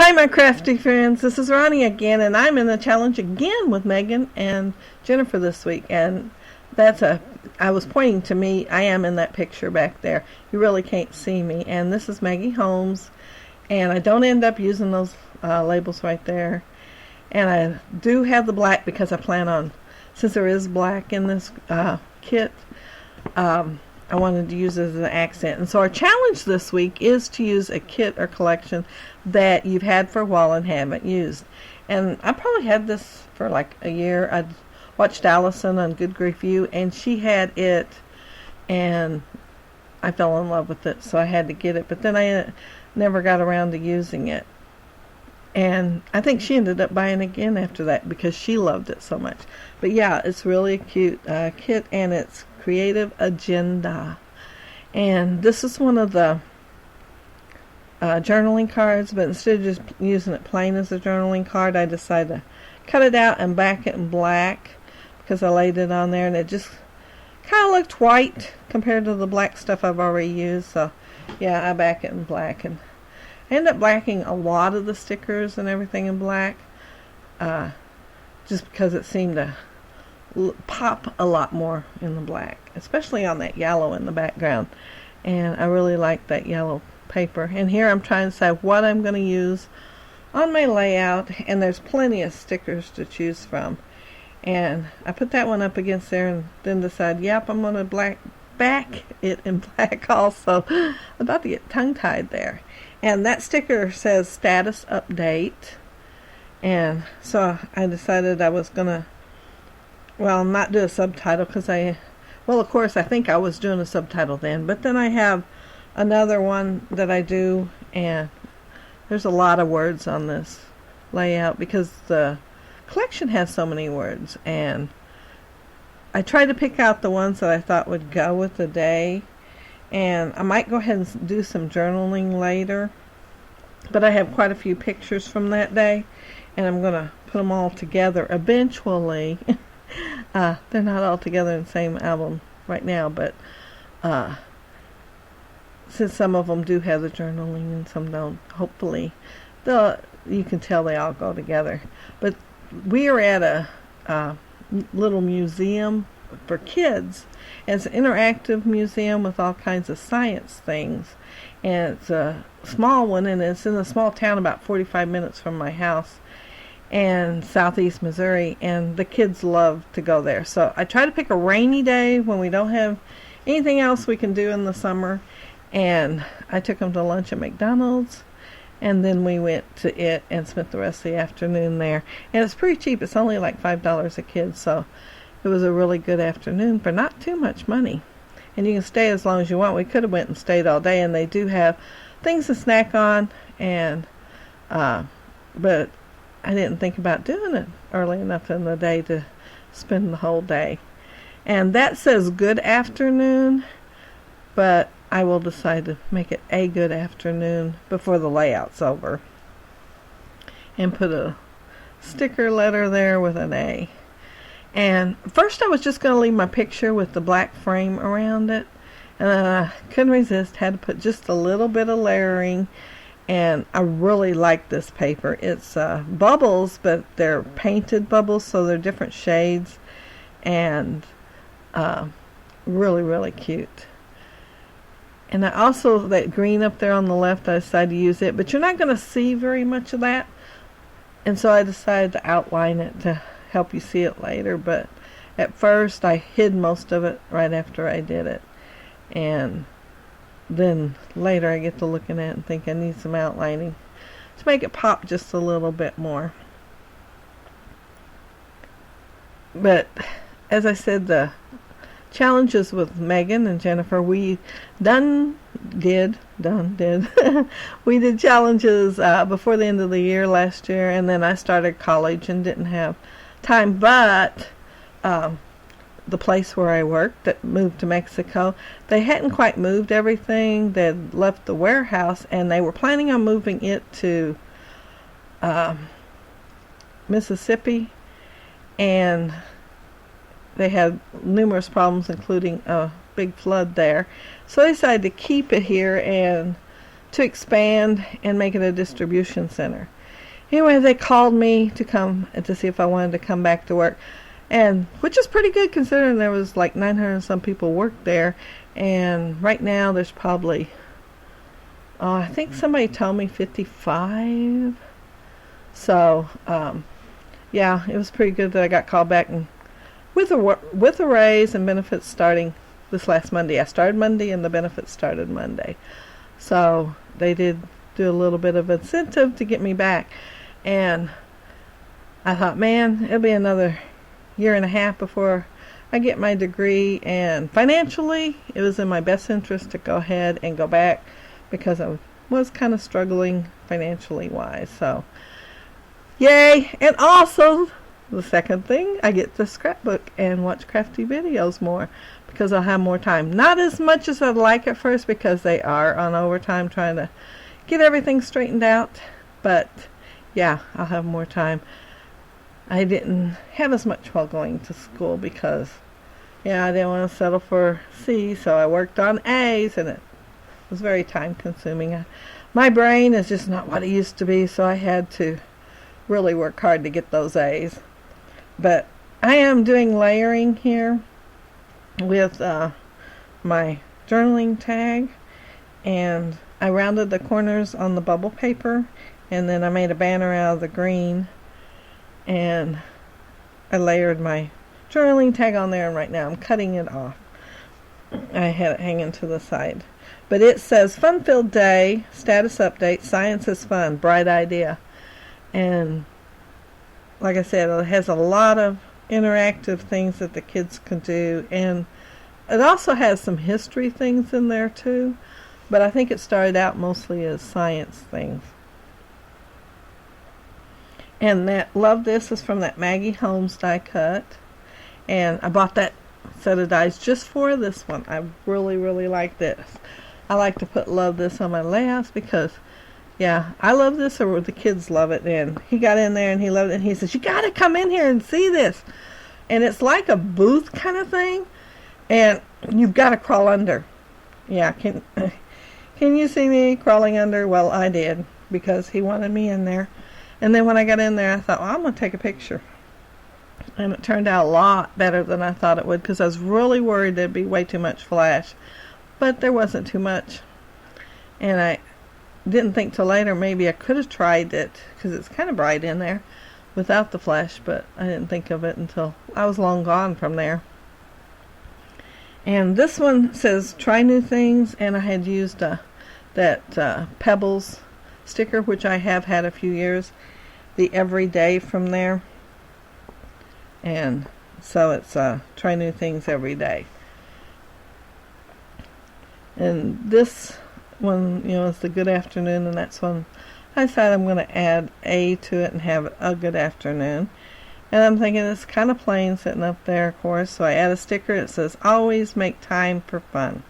Hi, my crafty friends. This is Ronnie again, and I'm in the challenge again with Megan and Jennifer this week. And I was pointing to me. I am in that picture back there. You really can't see me. And this is Maggie Holmes. And I don't end up using those labels right there. And I do have the black because I plan on, since there is black in this kit, I wanted to use it as an accent. And so our challenge this week is to use a kit or collection that you've had for a while and haven't used. And I probably had this for like a year. I watched Allison on Good Grief You, and she had it, and I fell in love with it, so I had to get it. But then I never got around to using it. And I think she ended up buying again after that because she loved it so much. But yeah, it's really a cute kit, and it's Creative Agenda. And this is one of the journaling cards, but instead of just using it plain as a journaling card, I decided to cut it out and back it in black because I laid it on there, and it just kind of looked white compared to the black stuff I've already used. So yeah, I back it in black, and I end up blacking a lot of the stickers and everything in black, just because it seemed to pop a lot more in the black, especially on that yellow in the background. And I really like that yellow paper. And here I'm trying to decide what I'm going to use on my layout, and there's plenty of stickers to choose from. And I put that one up against there and then decide, yep, I'm going to back it in black also. I'm about to get tongue-tied there. And that sticker says status update. And so I decided I was going to, well, not do a subtitle because of course I think I was doing a subtitle then. But then I have another one that I do, and there's a lot of words on this layout because the collection has so many words. And I tried to pick out the ones that I thought would go with the day. And I might go ahead and do some journaling later. But I have quite a few pictures from that day, and I'm going to put them all together eventually. They're not all together in the same album right now, but since some of them do have the journaling and some don't, hopefully you can tell they all go together. But we are at a little museum for kids. It's an interactive museum with all kinds of science things, and it's a small one, and it's in a small town about 45 minutes from my house in southeast Missouri, and the kids love to go there. So I try to pick a rainy day when we don't have anything else we can do in the summer, and I took them to lunch at McDonald's, and then we went to it and spent the rest of the afternoon there. And it's pretty cheap. It's only like $5 a kid, so it was a really good afternoon for not too much money. And you can stay as long as you want. We could have went and stayed all day, and they do have things to snack on, and but I didn't think about doing it early enough in the day to spend the whole day. And that says good afternoon, but I will decide to make it a good afternoon before the layout's over. And put a sticker letter there with an A. And first I was just going to leave my picture with the black frame around it. And then I couldn't resist, had to put just a little bit of layering. And I really like this paper. It's bubbles, but they're painted bubbles, so they're different shades. And really, really cute. And I also, that green up there on the left, I decided to use it. But you're not going to see very much of that. And so I decided to outline it to help you see it later. But at first, I hid most of it right after I did it. And then later I get to looking at it and think I need some outlining to make it pop just a little bit more. But as I said, the challenges with Megan and Jennifer, we did we did challenges before the end of the year last year, and then I started college and didn't have time. But the place where I worked that moved to Mexico, they hadn't quite moved everything. They'd left the warehouse, and they were planning on moving it to Mississippi, and they had numerous problems, including a big flood there. So they decided to keep it here and to expand and make it a distribution center. Anyway, they called me to come to see if I wanted to come back to work, and which is pretty good considering there was like 900 and some people worked there, and right now there's probably, I think somebody told me 55. So yeah, it was pretty good that I got called back, and with a raise and benefits starting this last Monday. I started Monday and the benefits started Monday, so they did do a little bit of incentive to get me back. And I thought, man, it'll be another year and a half before I get my degree, and financially it was in my best interest to go ahead and go back because I was kind of struggling financially wise. So yay. And also the second thing, I get to scrapbook and watch crafty videos more because I'll have more time. Not as much as I'd like at first because they are on overtime trying to get everything straightened out, but yeah, I'll have more time. I didn't have as much while going to school because, yeah, I didn't want to settle for C, so I worked on A's, and it was very time consuming. My brain is just not what it used to be, so I had to really work hard to get those A's. But I am doing layering here with my journaling tag, and I rounded the corners on the bubble paper, and then I made a banner out of the green, and I layered my journaling tag on there, and right now I'm cutting it off. I had it hanging to the side. But it says, fun-filled day, status update, science is fun, bright idea. And like I said, it has a lot of interactive things that the kids can do, and it also has some history things in there too, but I think it started out mostly as science things. And that Love This is from that Maggie Holmes die cut, and I bought that set of dies just for this one. I really, really like this. I like to put Love This on my layouts because, yeah, I love this, or the kids love it. And he got in there and he loved it, and he says, you got to come in here and see this. And it's like a booth kind of thing, and you've got to crawl under. Yeah, can you see me crawling under? Well, I did, because he wanted me in there. And then when I got in there, I thought, well, I'm going to take a picture. And it turned out a lot better than I thought it would, because I was really worried there'd be way too much flash. But there wasn't too much. And I didn't think till later maybe I could have tried it, because it's kind of bright in there without the flash, but I didn't think of it until I was long gone from there. And this one says try new things, and I had used that Pebbles sticker, which I have had a few years, the everyday from there. And so it's try new things every day. And this one, is the good afternoon, and that's when I decided I'm going to add A to it and have a good afternoon. And I'm thinking it's kind of plain sitting up there, of course, so I add a sticker that says always make time for fun.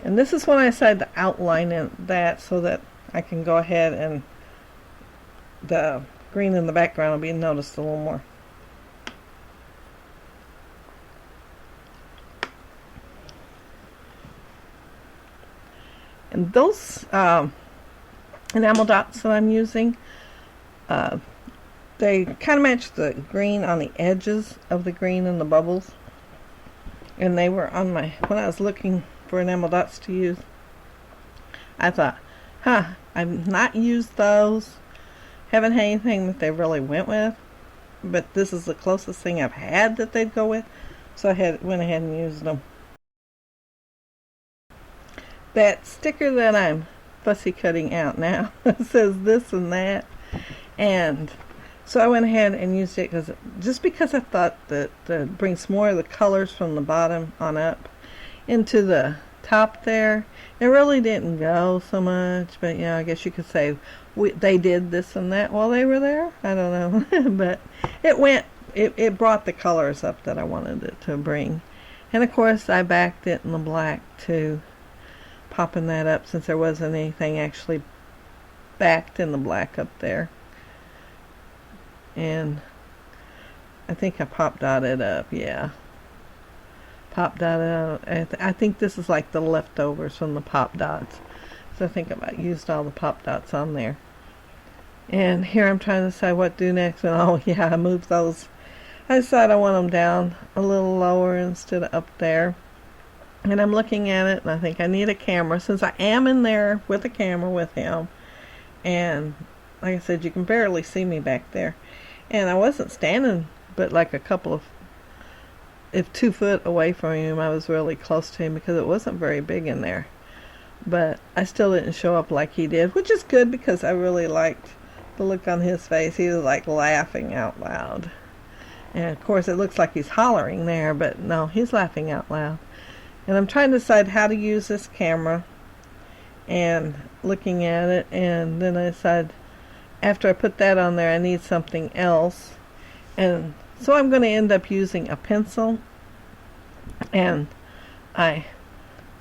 And this is when I decided to outline in that so that I can go ahead and the green in the background will be noticed a little more. And those enamel dots that I'm using, they kind of match the green on the edges of the green in the bubbles. And they were on when I was looking for enamel dots to use, I thought, I've not used those. Haven't had anything that they really went with, but this is the closest thing I've had that they'd go with, so I went ahead and used them. That sticker that I'm fussy cutting out now says this and that, and so I went ahead and used it because I thought that it brings more of the colors from the bottom on up into the top there. It really didn't go so much, but yeah, I guess you could say they did this and that while they were there. I don't know, but it brought the colors up that I wanted it to bring. And of course I backed it in the black too, popping that up since there wasn't anything actually backed in the black up there. And I think I pop dotted up, yeah. Pop dotted out. I think this is like the leftovers from the pop dots. So I think I about used all the pop dots on there. And here I'm trying to decide what to do next. And oh yeah, I moved those. I decided I want them down a little lower instead of up there. And I'm looking at it and I think I need a camera since I am in there with a camera with him. And like I said, you can barely see me back there. And I wasn't standing but like a couple of, if 2 foot away from him. I was really close to him because it wasn't very big in there. But I still didn't show up like he did, which is good because I really liked the look on his face. He was like laughing out loud. And of course it looks like he's hollering there, but no, he's laughing out loud. And I'm trying to decide how to use this camera and looking at it, and then I decided after I put that on there I need something else. And so I'm going to end up using a pencil, and I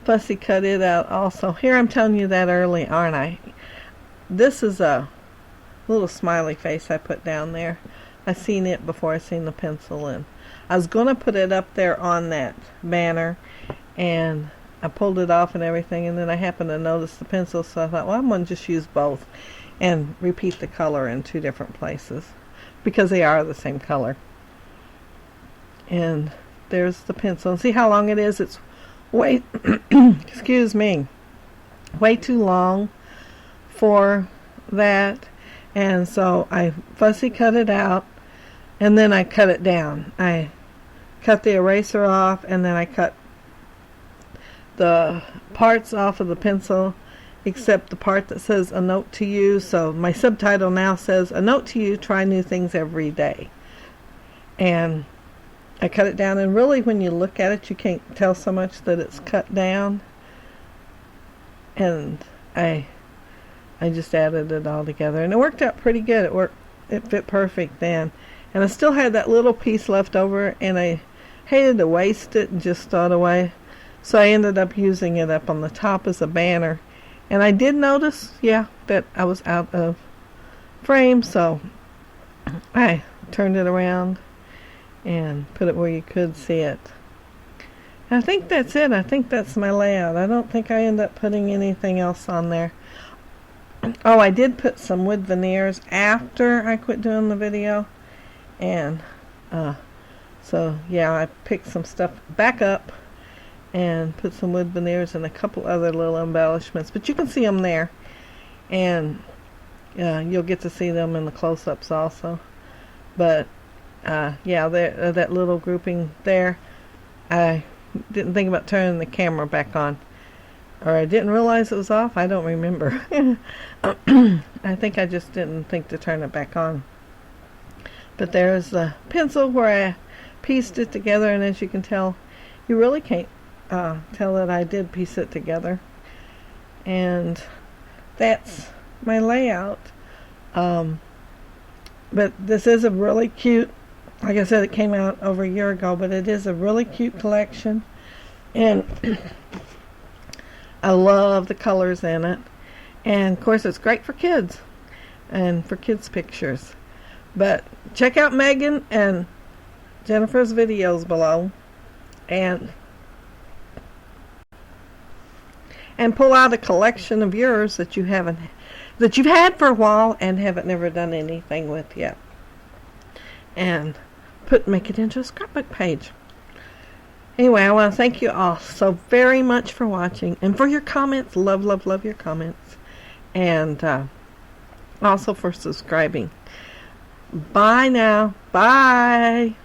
fussy cut it out also. Here I'm telling you that early, aren't I? This is a little smiley face I put down there. I seen it before I seen the pencil, and I was going to put it up there on that banner, and I pulled it off and everything, and then I happened to notice the pencil, so I thought, well, I'm going to just use both and repeat the color in 2 different places because they are the same color. And there's the pencil. And see how long it is? It's way, excuse me, way too long for that. And so I fussy cut it out, and then I cut it down. I cut the eraser off, and then I cut the parts off of the pencil except the part that says a note to you. So my subtitle now says a note to you, try new things every day. And I cut it down, and really when you look at it you can't tell so much that it's cut down. And I just added it all together, and it worked out pretty good. It fit perfect then. And I still had that little piece left over, and I hated to waste it and just throw it away. So I ended up using it up on the top as a banner. And I did notice, yeah, that I was out of frame, so I turned it around and put it where you could see it. I think that's it. I think that's my layout. I don't think I end up putting anything else on there. Oh, I did put some wood veneers after I quit doing the video. And so yeah, I picked some stuff back up and put some wood veneers and a couple other little embellishments, but you can see them there, and you'll get to see them in the close-ups also. But yeah, that little grouping there, I didn't think about turning the camera back on, or I didn't realize it was off. I don't remember. I think I just didn't think to turn it back on. But there's the pencil where I pieced it together, and as you can tell, you really can't tell that I did piece it together. And that's my layout. But this is a really cute, like I said, it came out over a year ago, but it is a really cute collection, and I love the colors in it. And of course it's great for kids and for kids pictures. But check out Megan and Jennifer's videos below, and pull out a collection of yours that you've had for a while and haven't never done anything with yet, and make it into a scrapbook page. Anyway, I want to thank you all so very much for watching and for your comments. Love your comments, and also for subscribing. Bye now. Bye.